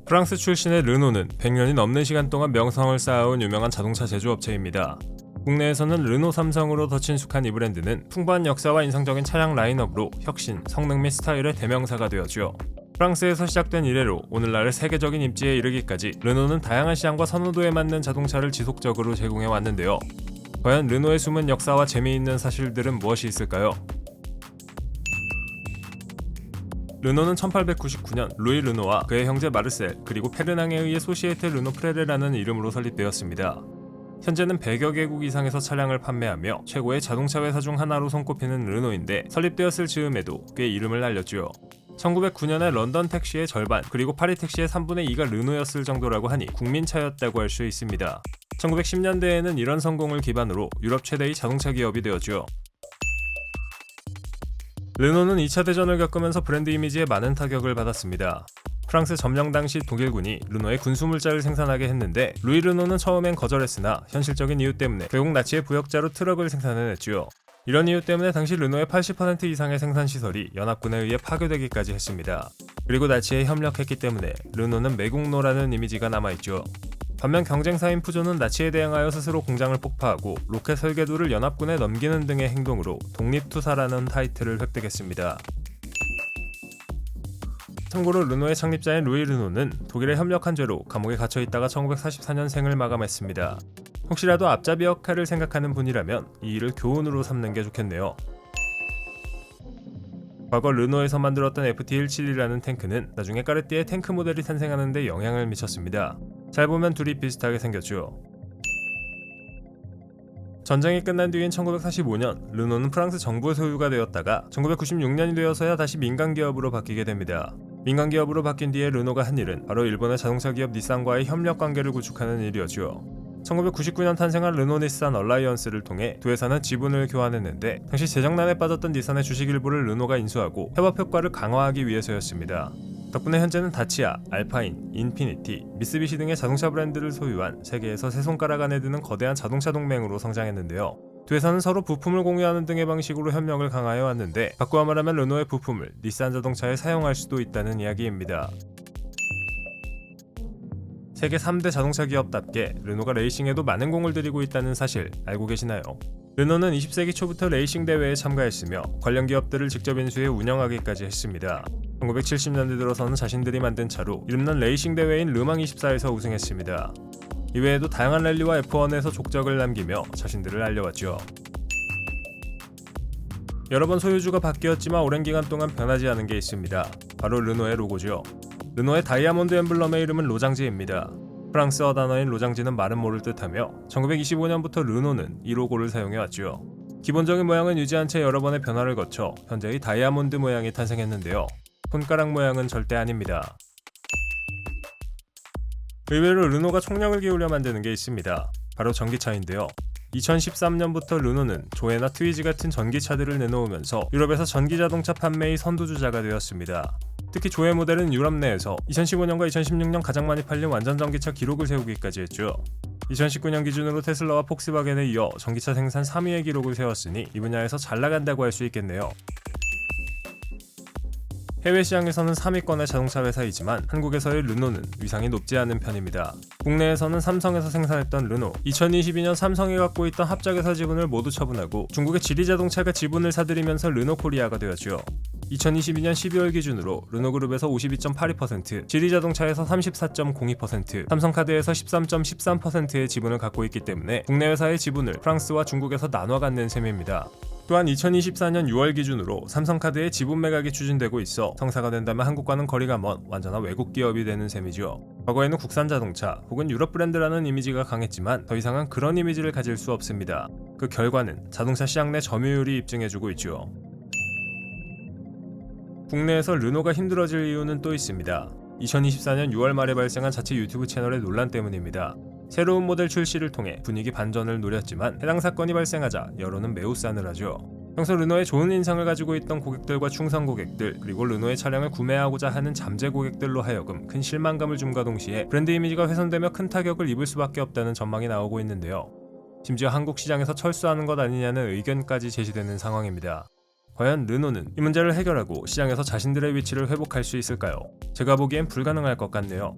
프랑스 출신의 르노는 100년이 넘는 시간 동안 명성을 쌓아온 유명한 자동차 제조업체입니다. 국내에서는 르노 삼성으로 더 친숙한 이 브랜드는 풍부한 역사와 인상적인 차량 라인업으로 혁신, 성능 및 스타일의 대명사가 되었죠. 프랑스에서 시작된 이래로 오늘날의 세계적인 입지에 이르기까지 르노는 다양한 시장과 선호도에 맞는 자동차를 지속적으로 제공해 왔는데요. 과연 르노의 숨은 역사와 재미있는 사실들은 무엇이 있을까요? 르노는 1899년 루이 르노와 그의 형제 마르셀 그리고 페르낭에 의해 소시에테 르노 프레레라는 이름으로 설립되었습니다. 현재는 100여 개국 이상에서 차량을 판매하며 최고의 자동차 회사 중 하나로 손꼽히는 르노인데 설립되었을 즈음에도 꽤 이름을 날렸죠. 1909년에 런던 택시의 절반 그리고 파리 택시의 3분의 2가 르노였을 정도라고 하니 국민차였다고 할 수 있습니다. 1910년대에는 이런 성공을 기반으로 유럽 최대의 자동차 기업이 되었죠. 르노는 2차 대전을 겪으면서 브랜드 이미지에 많은 타격을 받았습니다. 프랑스 점령 당시 독일군이 르노의 군수물자를 생산하게 했는데 루이 르노는 처음엔 거절했으나 현실적인 이유 때문에 결국 나치의 부역자로 트럭을 생산해냈지요. 이런 이유 때문에 당시 르노의 80% 이상의 생산시설이 연합군에 의해 파괴되기까지 했습니다. 그리고 나치에 협력했기 때문에 르노는 매국노라는 이미지가 남아있죠. 반면 경쟁사인 푸조는 나치에 대항하여 스스로 공장을 폭파하고 로켓 설계도를 연합군에 넘기는 등의 행동으로 독립투사라는 타이틀을 획득했습니다. 참고로 르노의 창립자인 루이 르노는 독일에 협력한 죄로 감옥에 갇혀있다가 1944년 생을 마감했습니다. 혹시라도 앞잡이 역할을 생각하는 분이라면 이 일을 교훈으로 삼는 게 좋겠네요. 과거 르노에서 만들었던 FT171이라는 탱크는 나중에 까르띠에 탱크 모델이 탄생하는 데 영향을 미쳤습니다. 잘 보면 둘이 비슷하게 생겼죠. 전쟁이 끝난 뒤인 1945년 르노는 프랑스 정부의 소유가 되었다가 1996년이 되어서야 다시 민간 기업으로 바뀌게 됩니다. 민간 기업으로 바뀐 뒤에 르노가 한 일은 바로 일본의 자동차 기업 닛산과의 협력 관계를 구축하는 일이었죠. 1999년 탄생한 르노 닛산 얼라이언스를 통해 두 회사는 지분을 교환했는데 당시 재정난에 빠졌던 닛산의 주식 일부를 르노가 인수하고 협업 효과를 강화하기 위해서였습니다. 덕분에 현재는 다치아, 알파인, 인피니티, 미쓰비시 등의 자동차 브랜드를 소유한 세계에서 세 손가락 안에 드는 거대한 자동차 동맹으로 성장했는데요. 두 회사는 서로 부품을 공유하는 등의 방식으로 협력을 강화해 왔는데 바꾸어 말하면 르노의 부품을 닛산 자동차에 사용할 수도 있다는 이야기입니다. 세계 3대 자동차 기업답게 르노가 레이싱에도 많은 공을 들이고 있다는 사실 알고 계시나요? 르노는 20세기 초부터 레이싱 대회에 참가했으며 관련 기업들을 직접 인수해 운영하기까지 했습니다. 1970년대 들어서는 자신들이 만든 차로 이름난 레이싱 대회인 르망24에서 우승했습니다. 이외에도 다양한 랠리와 F1에서 족적을 남기며 자신들을 알려왔죠. 여러 번 소유주가 바뀌었지만 오랜 기간 동안 변하지 않은 게 있습니다. 바로 르노의 로고죠. 르노의 다이아몬드 엠블럼의 이름은 로장지입니다. 프랑스어 단어인 로장지는 마른 모를 뜻하며 1925년부터 르노는 이 로고를 사용해왔죠. 기본적인 모양은 유지한 채 여러 번의 변화를 거쳐 현재의 다이아몬드 모양이 탄생했는데요. 손가락 모양은 절대 아닙니다. 의외로 르노가 총력을 기울여 만드는 게 있습니다. 바로 전기차인데요. 2013년부터 르노는 조에나 트위지 같은 전기차들을 내놓으면서 유럽에서 전기자동차 판매의 선두주자가 되었습니다. 특히 조의 모델은 유럽 내에서 2015년과 2016년 가장 많이 팔린 완전 전기차 기록을 세우기까지 했죠. 2019년 기준으로 테슬라와 폭스바겐에 이어 전기차 생산 3위의 기록을 세웠으니 이 분야에서 잘 나간다고 할 수 있겠네요. 해외 시장에서는 3위권의 자동차 회사이지만 한국에서의 르노는 위상이 높지 않은 편입니다. 국내에서는 삼성에서 생산했던 르노, 2022년 삼성이 갖고 있던 합작회사 지분을 모두 처분하고 중국의 지리자동차가 지분을 사들이면서 르노코리아가 되었죠. 2022년 12월 기준으로 르노그룹에서 52.82%, 지리자동차에서 34.02%, 삼성카드에서 13.13%의 지분을 갖고 있기 때문에 국내 회사의 지분을 프랑스와 중국에서 나눠 갖는 셈입니다. 또한 2024년 6월 기준으로 삼성카드의 지분 매각이 추진되고 있어 성사가 된다면 한국과는 거리가 먼 완전한 외국 기업이 되는 셈이죠. 과거에는 국산 자동차 혹은 유럽 브랜드라는 이미지가 강했지만 더 이상은 그런 이미지를 가질 수 없습니다. 그 결과는 자동차 시장 내 점유율이 입증해주고 있죠. 국내에서 르노가 힘들어질 이유는 또 있습니다. 2024년 6월 말에 발생한 자체 유튜브 채널의 논란 때문입니다. 새로운 모델 출시를 통해 분위기 반전을 노렸지만 해당 사건이 발생하자 여론은 매우 싸늘하죠. 평소 르노의 좋은 인상을 가지고 있던 고객들과 충성 고객들 그리고 르노의 차량을 구매하고자 하는 잠재 고객들로 하여금 큰 실망감을 줌과 동시에 브랜드 이미지가 훼손되며 큰 타격을 입을 수밖에 없다는 전망이 나오고 있는데요. 심지어 한국 시장에서 철수하는 것 아니냐는 의견까지 제시되는 상황입니다. 과연 르노는 이 문제를 해결하고 시장에서 자신들의 위치를 회복할 수 있을까요? 제가 보기엔 불가능할 것 같네요.